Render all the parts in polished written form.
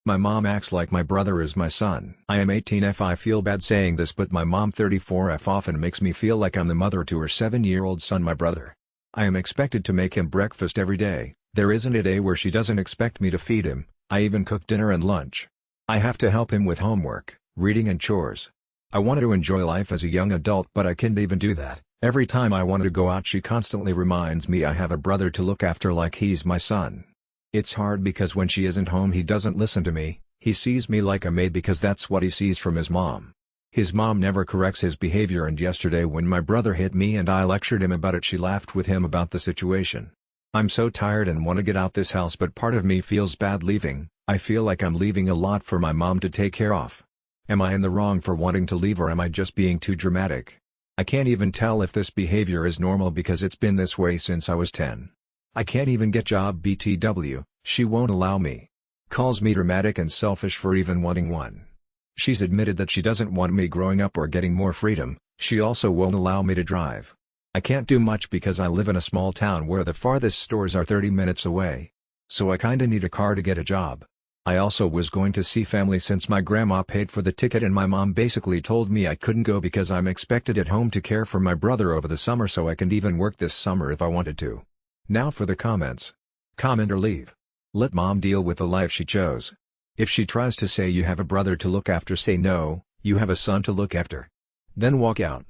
My mom acts like my brother is my son. I am 18F. I feel bad saying this, but my mom 34F often makes me feel like I'm the mother to her 7-year-old son, my brother. I am expected to make him breakfast every day. There isn't a day where she doesn't expect me to feed him. I even cook dinner and lunch. I have to help him with homework, reading and chores. I wanted to enjoy life as a young adult, but I can't even do that. Every time I want to go out, she constantly reminds me I have a brother to look after like he's my son. It's hard because when she isn't home he doesn't listen to me. He sees me like a maid because that's what he sees from his mom. His mom never corrects his behavior, and yesterday when my brother hit me and I lectured him about it, she laughed with him about the situation. I'm so tired and want to get out this house, but part of me feels bad leaving. I feel like I'm leaving a lot for my mom to take care of. Am I in the wrong for wanting to leave, or am I just being too dramatic? I can't even tell if this behavior is normal because it's been this way since I was 10. I can't even get job BTW, she won't allow me. Calls me dramatic and selfish for even wanting one. She's admitted that she doesn't want me growing up or getting more freedom. She also won't allow me to drive. I can't do much because I live in a small town where the farthest stores are 30 minutes away. So I kinda need a car to get a job. I also was going to see family since my grandma paid for the ticket, and my mom basically told me I couldn't go because I'm expected at home to care for my brother over the summer, so I can even work this summer if I wanted to. Now for the comments. Comment or leave. Let mom deal with the life she chose. If she tries to say you have a brother to look after, say no, you have a son to look after. Then walk out.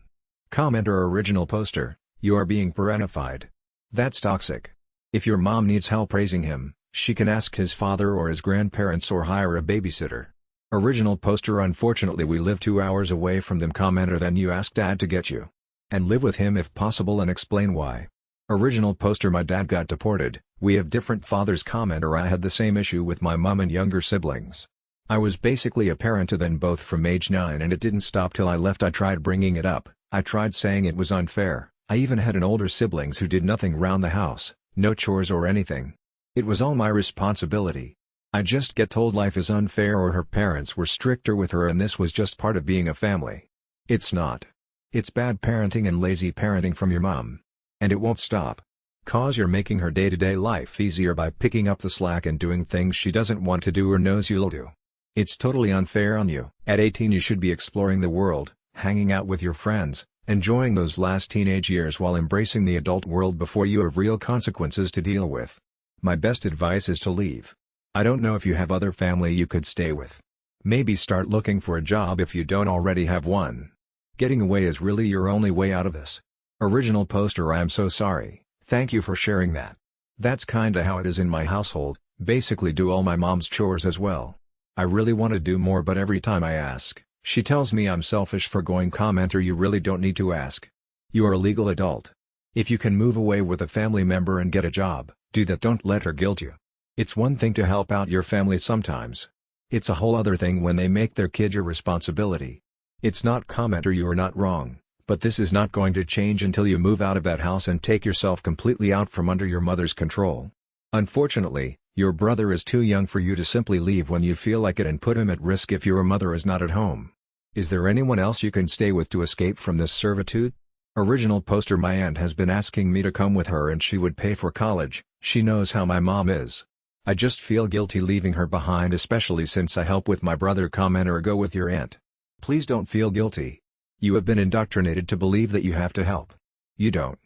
Comment or original poster, you are being parentified. That's toxic. If your mom needs help raising him, she can ask his father or his grandparents or hire a babysitter. Original poster, unfortunately we live 2 hours away from them. Commenter, then you ask dad to get you. And live with him if possible and explain why. Original poster, my dad got deported, we have different fathers. Commenter, I had the same issue with my mom and younger siblings. I was basically a parent to them both from age 9, and it didn't stop till I left. I tried bringing it up, I tried saying it was unfair. I even had an older siblings who did nothing round the house, no chores or anything. It was all my responsibility. I just get told life is unfair or her parents were stricter with her and this was just part of being a family. It's not. It's bad parenting and lazy parenting from your mom. And it won't stop. Cause you're making her day-to-day life easier by picking up the slack and doing things she doesn't want to do or knows you'll do. It's totally unfair on you. At 18 you should be exploring the world, hanging out with your friends, enjoying those last teenage years while embracing the adult world before you have real consequences to deal with. My best advice is to leave. I don't know if you have other family you could stay with. Maybe start looking for a job if you don't already have one. Getting away is really your only way out of this. Original poster, I am so sorry, thank you for sharing that. That's kinda how it is in my household, basically do all my mom's chores as well. I really want to do more, but every time I ask, she tells me I'm selfish for going. Commenter, you really don't need to ask. You are a legal adult. If you can move away with a family member and get a job, do that. Don't let her guilt you. It's one thing to help out your family sometimes. It's a whole other thing when they make their kid your responsibility. It's not. Commenter, you are not wrong, but this is not going to change until you move out of that house and take yourself completely out from under your mother's control. Unfortunately, your brother is too young for you to simply leave when you feel like it and put him at risk if your mother is not at home. Is there anyone else you can stay with to escape from this servitude? Original poster, my aunt has been asking me to come with her and she would pay for college. She knows how my mom is. I just feel guilty leaving her behind, especially since I help with my brother. Commenter, go with your aunt. Please don't feel guilty. You have been indoctrinated to believe that you have to help. You don't.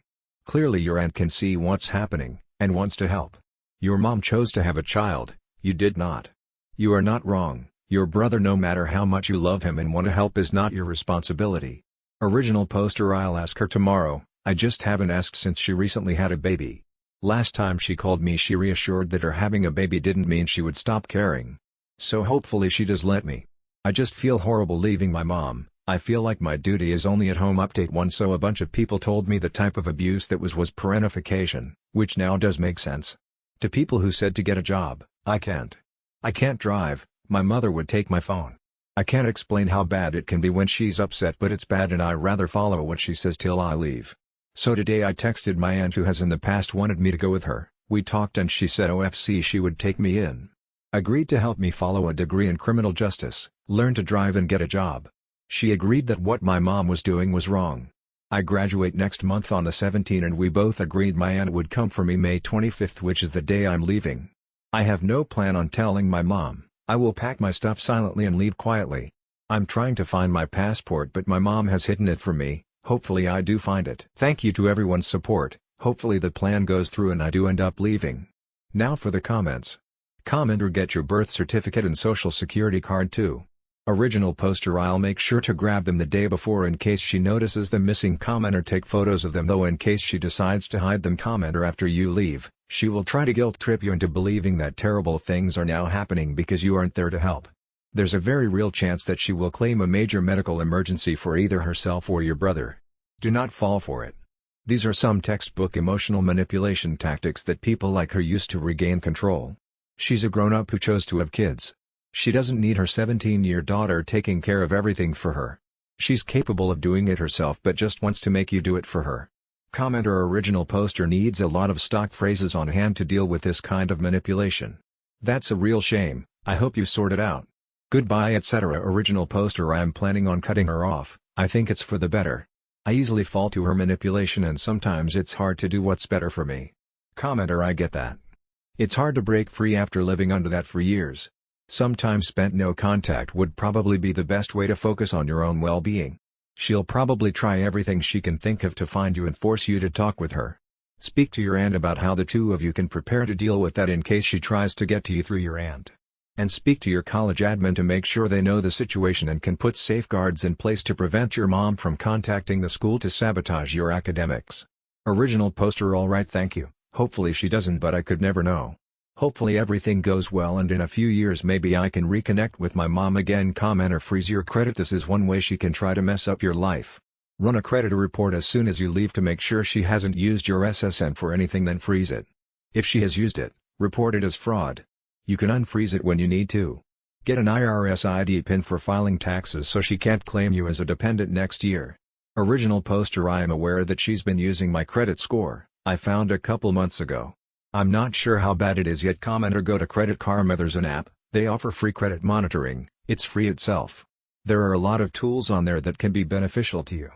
Clearly your aunt can see what's happening, and wants to help. Your mom chose to have a child, you did not. You are not wrong. Your brother, no matter how much you love him and want to help, is not your responsibility. Original poster, I'll ask her tomorrow. I just haven't asked since she recently had a baby. Last time she called me she reassured that her having a baby didn't mean she would stop caring. So hopefully she does let me. I just feel horrible leaving my mom. I feel like my duty is only at home. Update 1. So a bunch of people told me the type of abuse that was parentification, which now does make sense. To people who said to get a job, I can't drive, my mother would take my phone. I can't explain how bad it can be when she's upset, but it's bad and I rather follow what she says till I leave. So today I texted my aunt who has in the past wanted me to go with her. We talked and she said OFC she would take me in. Agreed to help me follow a degree in criminal justice, learn to drive and get a job. She agreed that what my mom was doing was wrong. I graduate next month on the 17th and we both agreed my aunt would come for me May 25th, which is the day I'm leaving. I have no plan on telling my mom. I will pack my stuff silently and leave quietly. I'm trying to find my passport but my mom has hidden it from me. Hopefully I do find it. Thank you to everyone's support. Hopefully the plan goes through and I do end up leaving. Now for the comments. Commenter, get your birth certificate and social security card too. Original poster, I'll make sure to grab them the day before in case she notices them missing. Commenter, take photos of them though in case she decides to hide them. Commenter, after you leave, she will try to guilt trip you into believing that terrible things are now happening because you aren't there to help. There's a very real chance that she will claim a major medical emergency for either herself or your brother. Do not fall for it. These are some textbook emotional manipulation tactics that people like her use to regain control. She's a grown-up who chose to have kids. She doesn't need her 17-year daughter taking care of everything for her. She's capable of doing it herself but just wants to make you do it for her. Commenter, original poster needs a lot of stock phrases on hand to deal with this kind of manipulation. That's a real shame. I hope you sort it out. Goodbye etc. Original poster, I am planning on cutting her off. I think it's for the better. I easily fall to her manipulation and sometimes it's hard to do what's better for me. Commenter, I get that. It's hard to break free after living under that for years. Some time spent no contact would probably be the best way to focus on your own well-being. She'll probably try everything she can think of to find you and force you to talk with her. Speak to your aunt about how the two of you can prepare to deal with that in case she tries to get to you through your aunt. And speak to your college admin to make sure they know the situation and can put safeguards in place to prevent your mom from contacting the school to sabotage your academics. Original poster, alright, thank you. Hopefully she doesn't, but I could never know. Hopefully everything goes well and in a few years maybe I can reconnect with my mom again. Commenter, freeze your credit. This is one way she can try to mess up your life. Run a creditor report as soon as you leave to make sure she hasn't used your SSN for anything, then freeze it. If she has used it, report it as fraud. You can unfreeze it when you need to. Get an IRS ID PIN for filing taxes so she can't claim you as a dependent next year. Original poster, I am aware that she's been using my credit score. I found a couple months ago. I'm not sure how bad it is yet. Commenter, go to Credit Karma. There's an app. They offer free credit monitoring. It's free itself. There are a lot of tools on there that can be beneficial to you.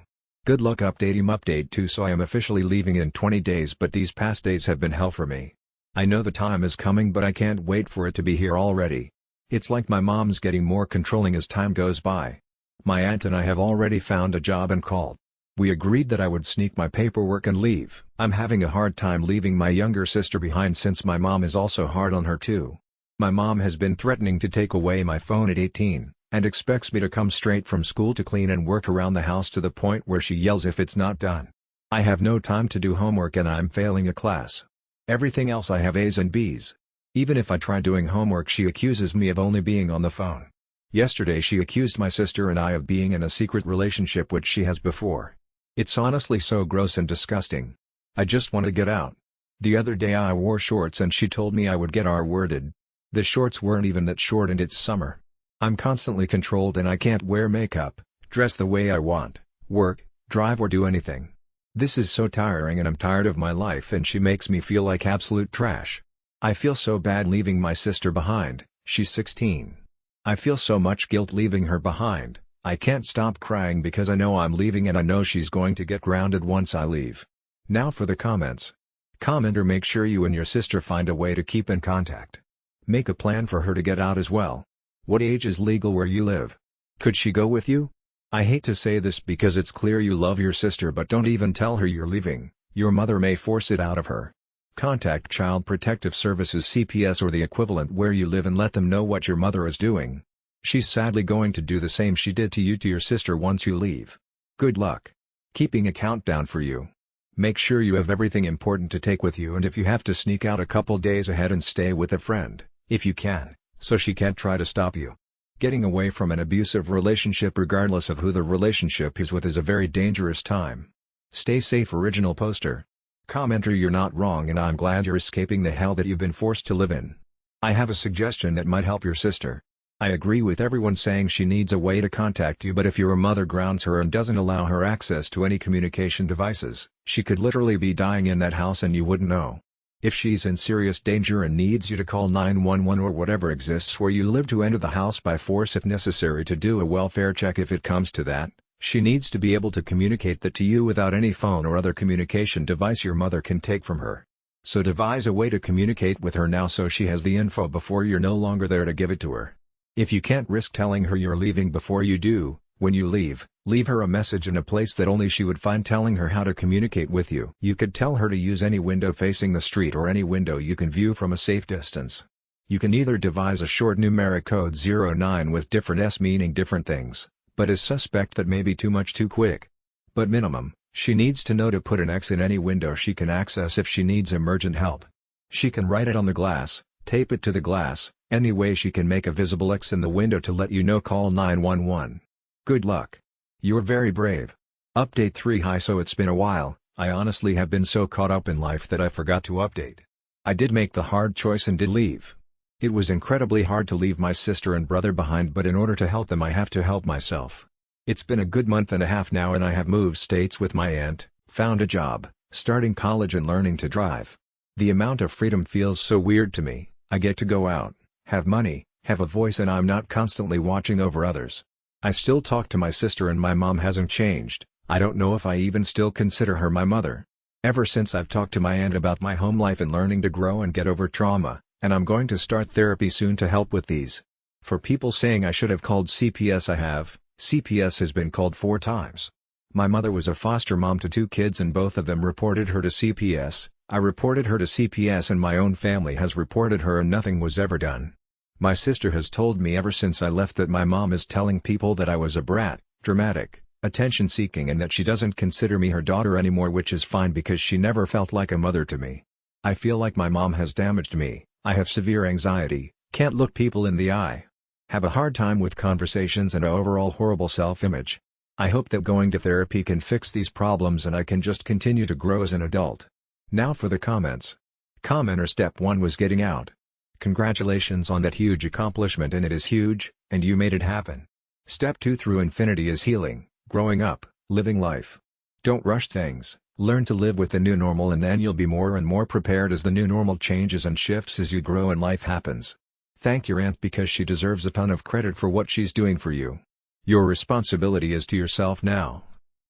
Good luck updating. Update 2. So I am officially leaving in 20 days, but these past days have been hell for me. I know the time is coming but I can't wait for it to be here already. It's like my mom's getting more controlling as time goes by. My aunt and I have already found a job and called. We agreed that I would sneak my paperwork and leave. I'm having a hard time leaving my younger sister behind since my mom is also hard on her too. My mom has been threatening to take away my phone at 18, and expects me to come straight from school to clean and work around the house to the point where she yells if it's not done. I have no time to do homework and I'm failing a class. Everything else I have A's and B's. Even if I try doing homework she accuses me of only being on the phone. Yesterday she accused my sister and I of being in a secret relationship which she has before. It's honestly so gross and disgusting. I just want to get out. The other day I wore shorts and she told me I would get R-worded. The shorts weren't even that short and it's summer. I'm constantly controlled and I can't wear makeup, dress the way I want, work, drive or do anything. This is so tiring and I'm tired of my life and she makes me feel like absolute trash. I feel so bad leaving my sister behind. She's 16. I feel so much guilt leaving her behind. I can't stop crying because I know I'm leaving and I know she's going to get grounded once I leave. Now for the comments. Commenter, make sure you and your sister find a way to keep in contact. Make a plan for her to get out as well. What age is legal where you live? Could she go with you? I hate to say this because it's clear you love your sister, but don't even tell her you're leaving. Your mother may force it out of her. Contact Child Protective Services CPS or the equivalent where you live and let them know what your mother is doing. She's sadly going to do the same she did to you to your sister once you leave. Good luck. Keeping a countdown for you. Make sure you have everything important to take with you, and if you have to sneak out a couple days ahead and stay with a friend, if you can, so she can't try to stop you. Getting away from an abusive relationship regardless of who the relationship is with is a very dangerous time. Stay safe. Original poster. Commenter, you're not wrong and I'm glad you're escaping the hell that you've been forced to live in. I have a suggestion that might help your sister. I agree with everyone saying she needs a way to contact you, but if your mother grounds her and doesn't allow her access to any communication devices, she could literally be dying in that house and you wouldn't know. If she's in serious danger and needs you to call 911 or whatever exists where you live to enter the house by force if necessary to do a welfare check, if it comes to that, she needs to be able to communicate that to you without any phone or other communication device your mother can take from her. So devise a way to communicate with her now so she has the info before you're no longer there to give it to her. If you can't risk telling her you're leaving before you do, when you leave her a message in a place that only she would find, telling her how to communicate with you. You could tell her to use any window facing the street or any window you can view from a safe distance. You can either devise a short numeric code 09 with different S meaning different things, but is suspect that may be too much too quick. But minimum, she needs to know to put an X in any window she can access if she needs emergent help. She can write it on the glass, tape it to the glass, any way she can make a visible X in the window to let you know. Call 911. Good luck. You're very brave. Update 3. Hi, so it's been a while. I honestly have been so caught up in life that I forgot to update. I did make the hard choice and did leave. It was incredibly hard to leave my sister and brother behind, but in order to help them I have to help myself. It's been a good month and a half now and I have moved states with my aunt, found a job, starting college and learning to drive. The amount of freedom feels so weird to me. I get to go out, have money, have a voice, and I'm not constantly watching over others. I still talk to my sister and my mom hasn't changed. I don't know if I even still consider her my mother. Ever since I've talked to my aunt about my home life and learning to grow and get over trauma, and I'm going to start therapy soon to help with these. For people saying I should have called CPS, I have. CPS has been called 4 times. My mother was a foster mom to 2 kids and both of them reported her to CPS. I reported her to CPS and my own family has reported her and nothing was ever done. My sister has told me ever since I left that my mom is telling people that I was a brat, dramatic, attention-seeking, and that she doesn't consider me her daughter anymore, which is fine because she never felt like a mother to me. I feel like my mom has damaged me. I have severe anxiety, can't look people in the eye. Have a hard time with conversations and overall horrible self-image. I hope that going to therapy can fix these problems and I can just continue to grow as an adult. Now for the comments. Commenter: Step 1 was getting out. Congratulations on that huge accomplishment, and it is huge, and you made it happen. Step 2 through infinity is healing, growing up, living life. Don't rush things, learn to live with the new normal, and then you'll be more and more prepared as the new normal changes and shifts as you grow and life happens. Thank your aunt because she deserves a ton of credit for what she's doing for you. Your responsibility is to yourself now.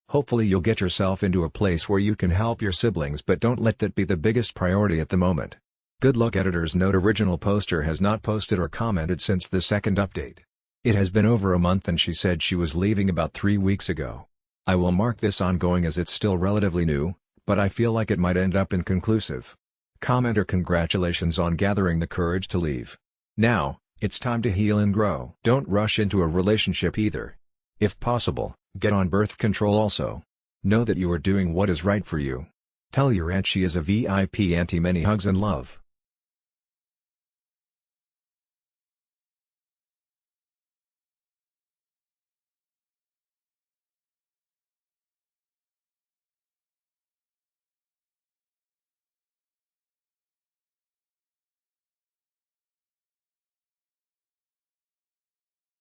Hopefully you'll get yourself into a place where you can help your siblings, but don't let that be the biggest priority at the moment. Good luck. Editor's note: original poster has not posted or commented since the second update. It has been over a month and she said she was leaving about 3 weeks ago. I will mark this ongoing as it's still relatively new, but I feel like it might end up inconclusive. Commenter: congratulations on gathering the courage to leave. Now, it's time to heal and grow. Don't rush into a relationship either. If possible, get on birth control also. Know that you are doing what is right for you. Tell your aunt she is a VIP auntie. Many hugs and love.